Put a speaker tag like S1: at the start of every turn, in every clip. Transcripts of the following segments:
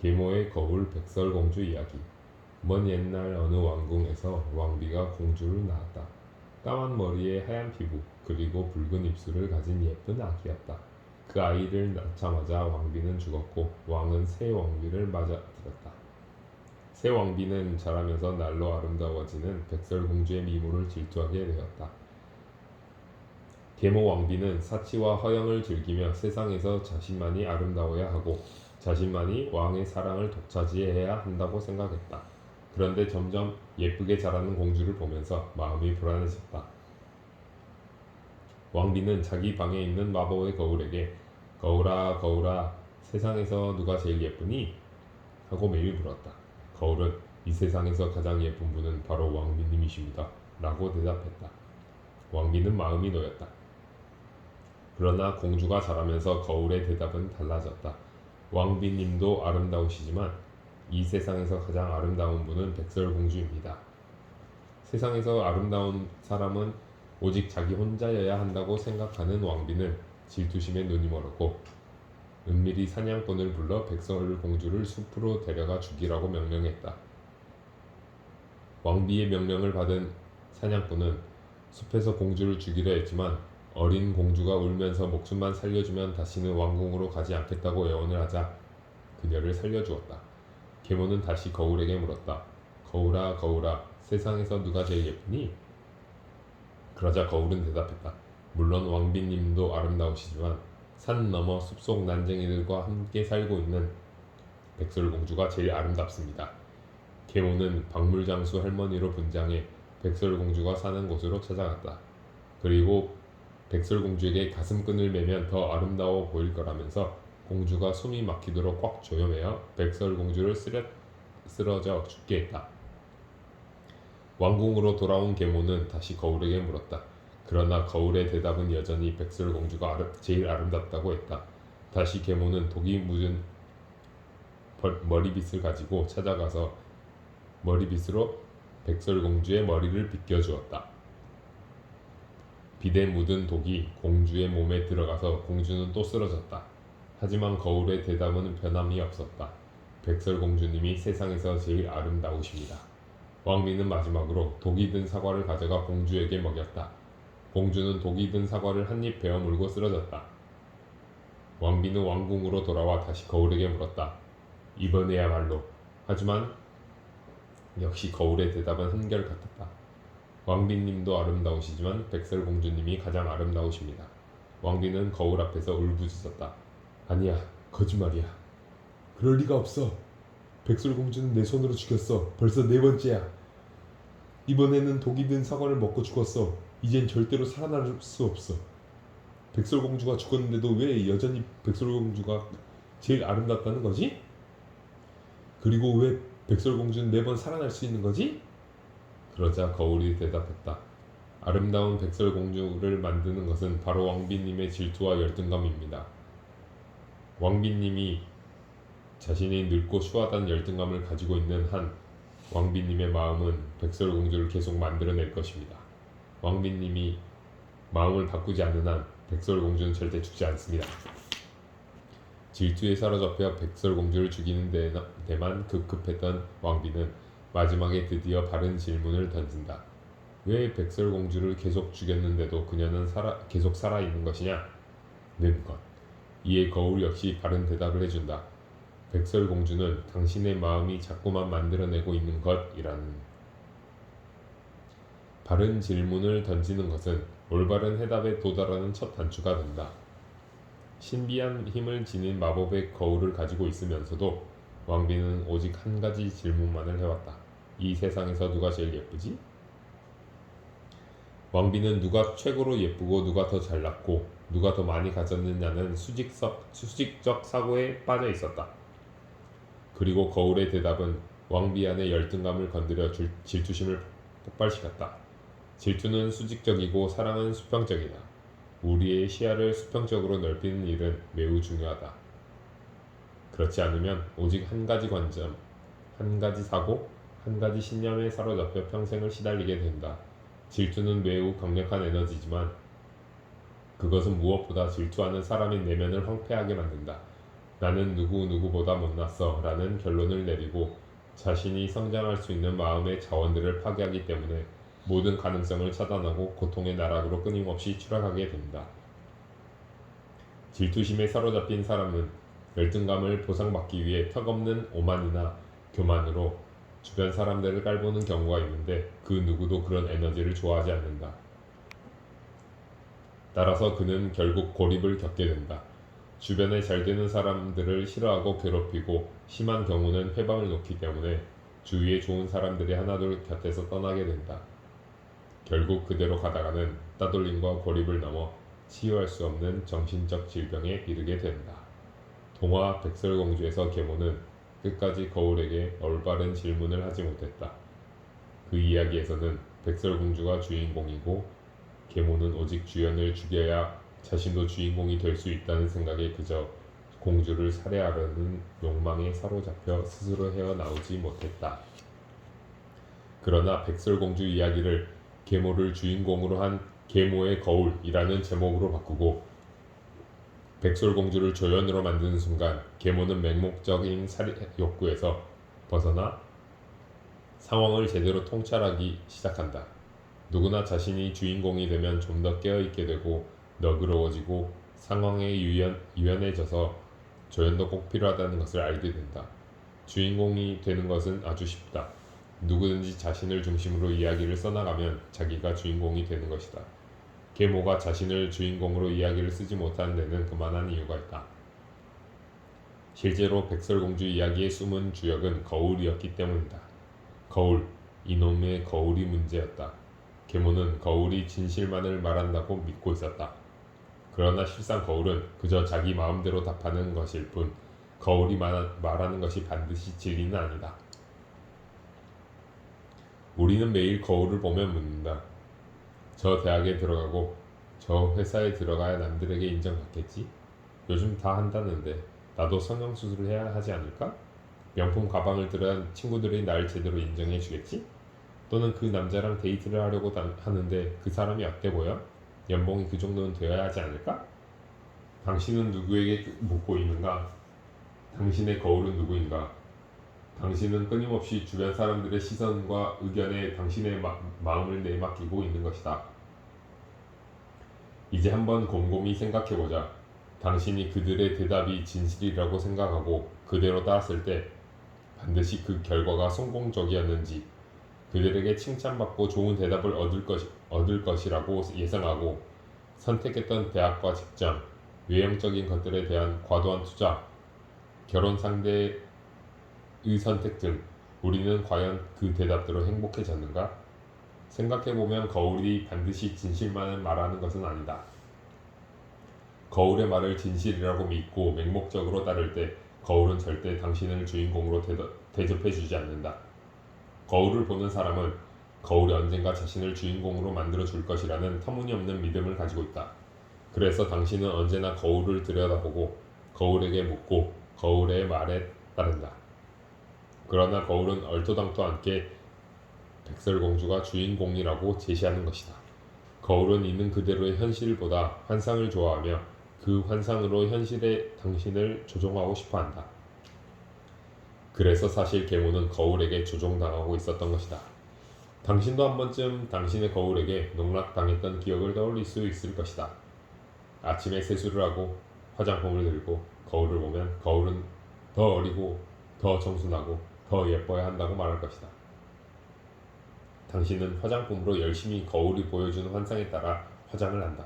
S1: 계모의 거울 백설공주 이야기. 먼 옛날 어느 왕궁에서 왕비가 공주를 낳았다. 까만 머리에 하얀 피부 그리고 붉은 입술을 가진 예쁜 아기였다. 그 아이를 낳자마자 왕비는 죽었고 왕은 새 왕비를 맞아들였다. 새 왕비는 자라면서 날로 아름다워지는 백설공주의 미모를 질투하게 되었다. 계모 왕비는 사치와 허영을 즐기며 세상에서 자신만이 아름다워야 하고 자신만이 왕의 사랑을 독차지해야 한다고 생각했다. 그런데 점점 예쁘게 자라는 공주를 보면서 마음이 불안해졌다. 왕비는 자기 방에 있는 마법의 거울에게 거울아 거울아 세상에서 누가 제일 예쁘니? 하고 매일 물었다. 거울은 이 세상에서 가장 예쁜 분은 바로 왕비님이십니다. 라고 대답했다. 왕비는 마음이 놓였다. 그러나 공주가 자라면서 거울의 대답은 달라졌다. 왕비님도 아름다우시지만 이 세상에서 가장 아름다운 분은 백설공주입니다. 세상에서 아름다운 사람은 오직 자기 혼자여야 한다고 생각하는 왕비는 질투심에 눈이 멀었고 은밀히 사냥꾼을 불러 백설공주를 숲으로 데려가 죽이라고 명령했다. 왕비의 명령을 받은 사냥꾼은 숲에서 공주를 죽이려 했지만 어린 공주가 울면서 목숨만 살려주면 다시는 왕궁으로 가지 않겠다고 애원을 하자 그녀를 살려주었다. 계모는 다시 거울에게 물었다. 거울아 거울아 세상에서 누가 제일 예쁘니? 그러자 거울은 대답했다. 물론 왕비님도 아름다우시지만 산 너머 숲속 난쟁이들과 함께 살고 있는 백설공주가 제일 아름답습니다. 계모는 박물장수 할머니로 분장해 백설공주가 사는 곳으로 찾아갔다. 그리고 백설공주에게 가슴끈을 매면 더 아름다워 보일 거라면서 공주가 숨이 막히도록 꽉 조여매어 백설공주를 쓰러져 죽게 했다. 왕궁으로 돌아온 계모는 다시 거울에게 물었다. 그러나 거울의 대답은 여전히 백설공주가 제일 아름답다고 했다. 다시 계모는 독이 묻은 머리빗을 가지고 찾아가서 머리빗으로 백설공주의 머리를 빗겨주었다. 빗에 묻은 독이 공주의 몸에 들어가서 공주는 또 쓰러졌다. 하지만 거울의 대답은 변함이 없었다. 백설공주님이 세상에서 제일 아름다우십니다. 왕비는 마지막으로 독이 든 사과를 가져가 공주에게 먹였다. 공주는 독이 든 사과를 한 입 베어 물고 쓰러졌다. 왕비는 왕궁으로 돌아와 다시 거울에게 물었다. 이번에야말로. 하지만 역시 거울의 대답은 한결같았다. 왕비님도 아름다우시지만 백설공주님이 가장 아름다우십니다. 왕비는 거울 앞에서 울부짖었다. 아니야, 거짓말이야. 그럴 리가 없어. 백설공주는 내 손으로 죽였어. 벌써 4번째야. 이번에는 독이 든 사과를 먹고 죽었어. 이젠 절대로 살아날 수 없어. 백설공주가 죽었는데도 왜 여전히 백설공주가 제일 아름답다는 거지? 그리고 왜 백설공주는 매번 살아날 수 있는 거지? 그러자 거울이 대답했다. 아름다운 백설공주를 만드는 것은 바로 왕비님의 질투와 열등감입니다. 왕비님이 자신이 늙고 추하다는 열등감을 가지고 있는 한 왕비님의 마음은 백설공주를 계속 만들어낼 것입니다. 왕비님이 마음을 바꾸지 않는 한 백설공주는 절대 죽지 않습니다. 질투에 사로잡혀 백설공주를 죽이는 데만 급급했던 왕비는 마지막에 드디어 바른 질문을 던진다. 왜 백설공주를 계속 죽였는데도 그녀는 계속 살아있는 것이냐? 는 것. 이에 거울 역시 바른 대답을 해준다. 백설공주는 당신의 마음이 자꾸만 만들어내고 있는 것이라는. 바른 질문을 던지는 것은 올바른 해답에 도달하는 첫 단추가 된다. 신비한 힘을 지닌 마법의 거울을 가지고 있으면서도 왕비는 오직 한 가지 질문만을 해왔다. 이 세상에서 누가 제일 예쁘지? 왕비는 누가 최고로 예쁘고 누가 더 잘났고 누가 더 많이 가졌느냐는 수직적 사고에 빠져 있었다. 그리고 거울의 대답은 왕비 안의 열등감을 건드려 질투심을 폭발시켰다. 질투는 수직적이고 사랑은 수평적이다. 우리의 시야를 수평적으로 넓히는 일은 매우 중요하다. 그렇지 않으면 오직 한 가지 관점, 한 가지 사고, 한 가지 신념에 사로잡혀 평생을 시달리게 된다. 질투는 매우 강력한 에너지지만 그것은 무엇보다 질투하는 사람의 내면을 황폐하게 만든다. 나는 누구보다 못났어 라는 결론을 내리고 자신이 성장할 수 있는 마음의 자원들을 파괴하기 때문에 모든 가능성을 차단하고 고통의 나락으로 끊임없이 추락하게 된다. 질투심에 사로잡힌 사람은 열등감을 보상받기 위해 턱없는 오만이나 교만으로 주변 사람들을 깔보는 경우가 있는데 그 누구도 그런 에너지를 좋아하지 않는다. 따라서 그는 결국 고립을 겪게 된다. 주변에 잘 되는 사람들을 싫어하고 괴롭히고 심한 경우는 회방을 놓기 때문에 주위에 좋은 사람들이 하나둘 곁에서 떠나게 된다. 결국 그대로 가다가는 따돌림과 고립을 넘어 치유할 수 없는 정신적 질병에 이르게 된다. 동화 백설공주에서 계모는 끝까지 거울에게 올바른 질문을 하지 못했다. 그 이야기에서는 백설공주가 주인공이고 계모는 오직 주연을 죽여야 자신도 주인공이 될 수 있다는 생각에 그저 공주를 살해하려는 욕망에 사로잡혀 스스로 헤어나오지 못했다. 그러나 백설공주 이야기를 계모를 주인공으로 한 계모의 거울이라는 제목으로 바꾸고 백설공주를 조연으로 만드는 순간 계모는 맹목적인 살인 욕구에서 벗어나 상황을 제대로 통찰하기 시작한다. 누구나 자신이 주인공이 되면 좀 더 깨어있게 되고 너그러워지고 상황에 유연해져서 조연도 꼭 필요하다는 것을 알게 된다. 주인공이 되는 것은 아주 쉽다. 누구든지 자신을 중심으로 이야기를 써나가면 자기가 주인공이 되는 것이다. 계모가 자신을 주인공으로 이야기를 쓰지 못하는 데는 그만한 이유가 있다. 실제로 백설공주 이야기의 숨은 주역은 거울이었기 때문이다. 거울, 이놈의 거울이 문제였다. 계모는 거울이 진실만을 말한다고 믿고 있었다. 그러나 실상 거울은 그저 자기 마음대로 답하는 것일 뿐 거울이 말하는 것이 반드시 진리는 아니다. 우리는 매일 거울을 보며 묻는다. 저 대학에 들어가고 저 회사에 들어가야 남들에게 인정받겠지? 요즘 다 한다는데 나도 성형수술을 해야 하지 않을까? 명품 가방을 들어야 친구들이 날 제대로 인정해 주겠지? 또는 그 남자랑 데이트를 하려고 하는데 그 사람이 어때 보여? 연봉이 그 정도는 되어야 하지 않을까? 당신은 누구에게 묻고 있는가? 당신의 거울은 누구인가? 당신은 끊임없이 주변 사람들의 시선과 의견에 당신의 마음을 내맡기고 있는 것이다. 이제 한번 곰곰이 생각해보자. 당신이 그들의 대답이 진실이라고 생각하고 그대로 따랐을 때 반드시 그 결과가 성공적이었는지, 그들에게 칭찬받고 좋은 대답을 얻을 것이라고 예상하고 선택했던 대학과 직장, 외형적인 것들에 대한 과도한 투자, 결혼 상대의 선택 등 우리는 과연 그 대답대로 행복해졌는가? 생각해보면 거울이 반드시 진실만을 말하는 것은 아니다. 거울의 말을 진실이라고 믿고 맹목적으로 따를 때 거울은 절대 당신을 주인공으로 대접해주지 않는다. 거울을 보는 사람은 거울이 언젠가 자신을 주인공으로 만들어 줄 것이라는 터무니없는 믿음을 가지고 있다. 그래서 당신은 언제나 거울을 들여다보고 거울에게 묻고 거울의 말에 따른다. 그러나 거울은 얼토당토 않게 백설공주가 주인공이라고 제시하는 것이다. 거울은 있는 그대로의 현실보다 환상을 좋아하며 그 환상으로 현실의 당신을 조종하고 싶어한다. 그래서 사실 계모는 거울에게 조종당하고 있었던 것이다. 당신도 한 번쯤 당신의 거울에게 농락당했던 기억을 떠올릴 수 있을 것이다. 아침에 세수를 하고 화장품을 들고 거울을 보면 거울은 더 어리고 더 청순하고 더 예뻐야 한다고 말할 것이다. 당신은 화장품으로 열심히 거울이 보여주는 환상에 따라 화장을 한다.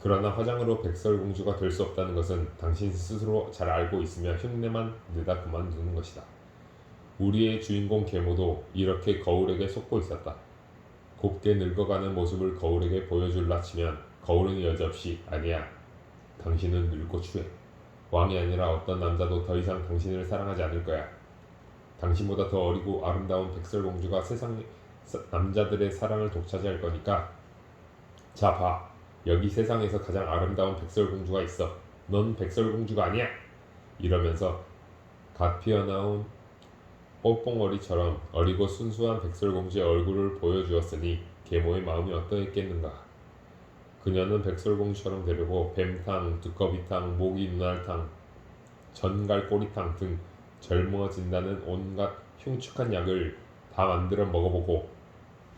S1: 그러나 화장으로 백설공주가 될 수 없다는 것은 당신 스스로 잘 알고 있으며 흉내만 내다 그만두는 것이다. 우리의 주인공 계모도 이렇게 거울에게 속고 있었다. 곱게 늙어가는 모습을 거울에게 보여줄라 치면 거울은 여지없이 아니야. 당신은 늙고 추해. 왕이 아니라 어떤 남자도 더 이상 당신을 사랑하지 않을 거야. 당신보다 더 어리고 아름다운 백설공주가 세상 남자들의 사랑을 독차지할 거니까 자 봐. 여기 세상에서 가장 아름다운 백설공주가 있어. 넌 백설공주가 아니야. 이러면서 갓 피어나온 뽕뽕어리처럼 어리고 순수한 백설공주의 얼굴을 보여주었으니 계모의 마음이 어떠했겠는가. 그녀는 백설공주처럼 되려고 뱀탕, 두꺼비탕, 모기 눈알탕, 전갈 꼬리탕 등 젊어진다는 온갖 흉측한 약을 다 만들어 먹어보고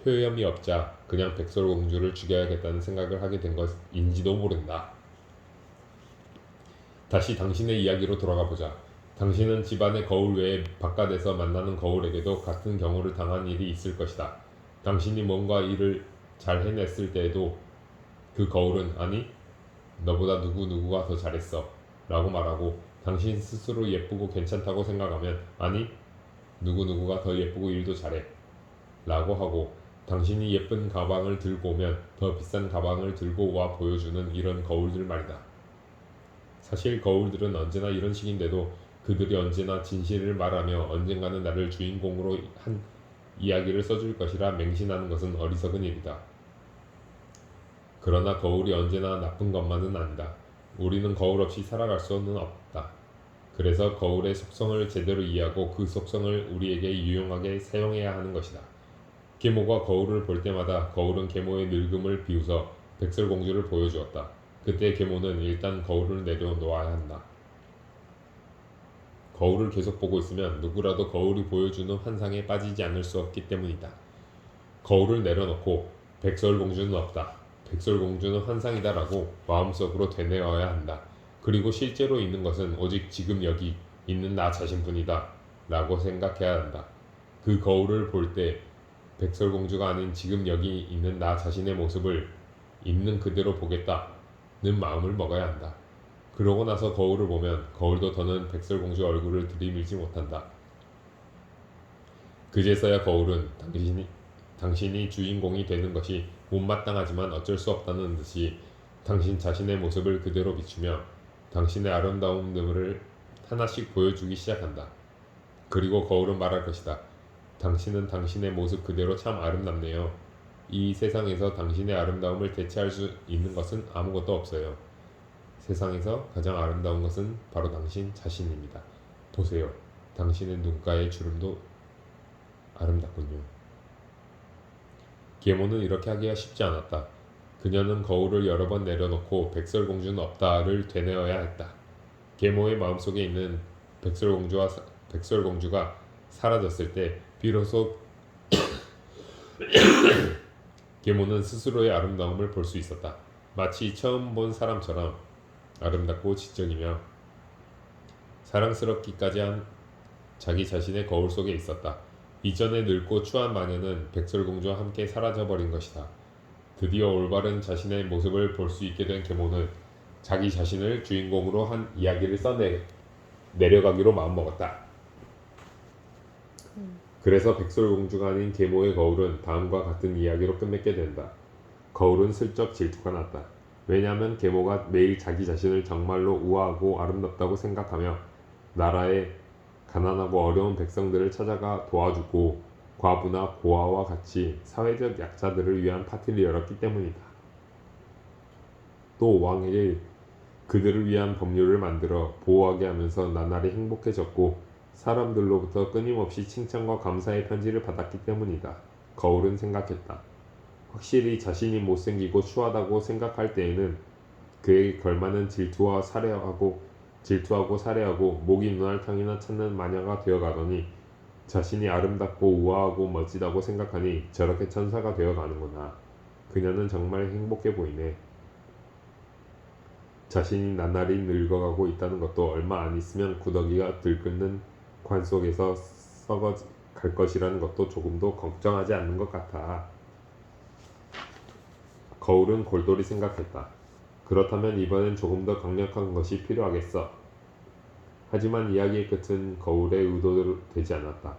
S1: 효염이 없자 그냥 백설공주를 죽여야겠다는 생각을 하게 된 것인지도 모른다. 다시 당신의 이야기로 돌아가 보자. 당신은 집안의 거울 외에 바깥에서 만나는 거울에게도 같은 경우를 당한 일이 있을 것이다. 당신이 뭔가 일을 잘 해냈을 때에도 그 거울은 아니 너보다 누구누구가 더 잘했어 라고 말하고 당신 스스로 예쁘고 괜찮다고 생각하면 아니 누구누구가 더 예쁘고 일도 잘해 라고 하고 당신이 예쁜 가방을 들고 오면 더 비싼 가방을 들고 와 보여주는 이런 거울들 말이다. 사실 거울들은 언제나 이런 식인데도 그들이 언제나 진실을 말하며 언젠가는 나를 주인공으로 한 이야기를 써줄 것이라 맹신하는 것은 어리석은 일이다. 그러나 거울이 언제나 나쁜 것만은 아니다. 우리는 거울 없이 살아갈 수는 없다. 그래서 거울의 속성을 제대로 이해하고 그 속성을 우리에게 유용하게 사용해야 하는 것이다. 계모가 거울을 볼 때마다 거울은 계모의 늙음을 비웃어 백설공주를 보여주었다. 그때 계모는 일단 거울을 내려놓아야 한다. 거울을 계속 보고 있으면 누구라도 거울이 보여주는 환상에 빠지지 않을 수 없기 때문이다. 거울을 내려놓고 백설공주는 없다. 백설공주는 환상이다 라고 마음속으로 되뇌어야 한다. 그리고 실제로 있는 것은 오직 지금 여기 있는 나 자신뿐이다 라고 생각해야 한다. 그 거울을 볼 때 백설공주가 아닌 지금 여기 있는 나 자신의 모습을 있는 그대로 보겠다는 마음을 먹어야 한다. 그러고 나서 거울을 보면 거울도 더는 백설공주 얼굴을 들이밀지 못한다. 그제서야 거울은 당신이 주인공이 되는 것이 못마땅하지만 어쩔 수 없다는 듯이 당신 자신의 모습을 그대로 비추며 당신의 아름다움들을 하나씩 보여주기 시작한다. 그리고 거울은 말할 것이다. 당신은 당신의 모습 그대로 참 아름답네요. 이 세상에서 당신의 아름다움을 대체할 수 있는 것은 아무것도 없어요. 세상에서 가장 아름다운 것은 바로 당신 자신입니다. 보세요. 당신의 눈가의 주름도 아름답군요. 계모는 이렇게 하기가 쉽지 않았다. 그녀는 거울을 여러 번 내려놓고 백설공주는 없다를 되뇌어야 했다. 계모의 마음속에 있는 백설공주가 사라졌을 때 비로소 계모는 스스로의 아름다움을 볼 수 있었다. 마치 처음 본 사람처럼 아름답고 지적이며 사랑스럽기까지 한 자기 자신의 거울 속에 있었다. 이전에 늙고 추한 마녀는 백설공주와 함께 사라져버린 것이다. 드디어 올바른 자신의 모습을 볼 수 있게 된 계모는 자기 자신을 주인공으로 한 이야기를 내려가기로 마음먹었다. 그래서 백설공주가 아닌 계모의 거울은 다음과 같은 이야기로 끝맺게 된다. 거울은 슬쩍 질투가 났다. 왜냐하면 계모가 매일 자기 자신을 정말로 우아하고 아름답다고 생각하며 나라의 가난하고 어려운 백성들을 찾아가 도와주고 과부나 고아와 같이 사회적 약자들을 위한 파티를 열었기 때문이다. 또 왕에게 그들을 위한 법률을 만들어 보호하게 하면서 나날이 행복해졌고 사람들로부터 끊임없이 칭찬과 감사의 편지를 받았기 때문이다. 거울은 생각했다. 확실히 자신이 못생기고 추하다고 생각할 때에는 그에게 걸맞는 질투하고 살해하고 목이 눈알탕이나 찾는 마녀가 되어가더니 자신이 아름답고 우아하고 멋지다고 생각하니 저렇게 천사가 되어가는구나. 그녀는 정말 행복해 보이네. 자신이 나날이 늙어가고 있다는 것도 얼마 안 있으면 구더기가 들끓는 관 속에서 썩어 갈 것이라는 것도 조금도 걱정하지 않는 것 같아. 거울은 골똘히 생각했다. 그렇다면 이번엔 조금 더 강력한 것이 필요하겠어. 하지만 이야기의 끝은 거울의 의도대로 되지 않았다.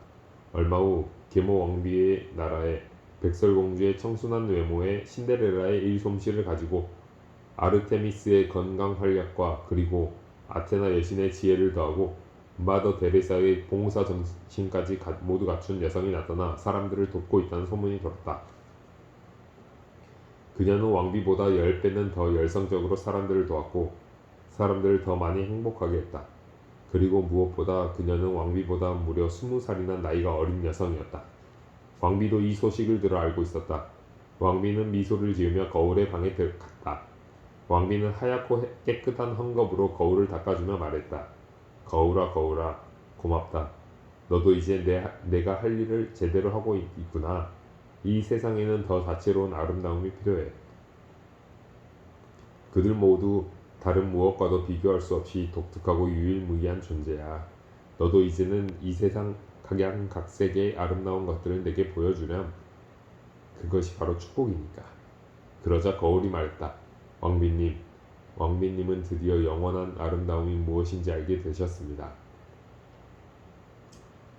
S1: 얼마 후 계모 왕비의 나라에 백설공주의 청순한 외모에 신데렐라의 일솜씨를 가지고 아르테미스의 건강 활약과 그리고 아테나 여신의 지혜를 더하고 마더 데레사의 봉사 정신까지 모두 갖춘 여성이 나타나 사람들을 돕고 있다는 소문이 돌았다. 그녀는 왕비보다 10배는 더 열성적으로 사람들을 도왔고 사람들을 더 많이 행복하게 했다. 그리고 무엇보다 그녀는 왕비보다 무려 20살이나 나이가 어린 여성이었다. 왕비도 이 소식을 들어 알고 있었다. 왕비는 미소를 지으며 거울의 방에 들어갔다. 왕비는 하얗고 깨끗한 헝겊으로 거울을 닦아주며 말했다. 거울아 거울아 고맙다. 너도 이제 내가 할 일을 제대로 하고 있구나. 이 세상에는 더 다채로운 아름다움이 필요해. 그들 모두 다른 무엇과도 비교할 수 없이 독특하고 유일무이한 존재야. 너도 이제는 이 세상 각양각색의 아름다운 것들을 내게 보여주렴. 그것이 바로 축복이니까. 그러자 거울이 말했다. 왕비님, 왕비님은 드디어 영원한 아름다움이 무엇인지 알게 되셨습니다.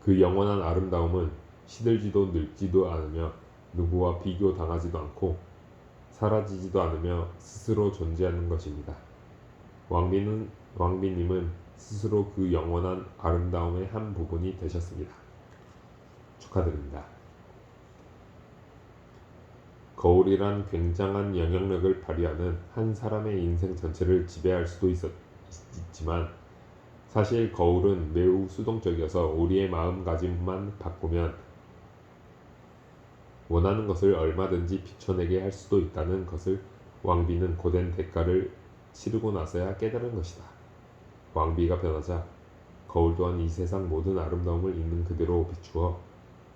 S1: 그 영원한 아름다움은 시들지도 늙지도 않으며 누구와 비교당하지도 않고 사라지지도 않으며 스스로 존재하는 것입니다. 왕비님은 스스로 그 영원한 아름다움의 한 부분이 되셨습니다. 축하드립니다. 거울이란 굉장한 영향력을 발휘하는 한 사람의 인생 전체를 지배할 수도 있지만 사실 거울은 매우 수동적이어서 우리의 마음가짐만 바꾸면 원하는 것을 얼마든지 비춰내게 할 수도 있다는 것을 왕비는 고된 대가를 치르고 나서야 깨달은 것이다. 왕비가 변하자 거울 또한 이 세상 모든 아름다움을 있는 그대로 비추어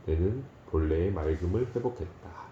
S1: 내는 본래의 맑음을 회복했다.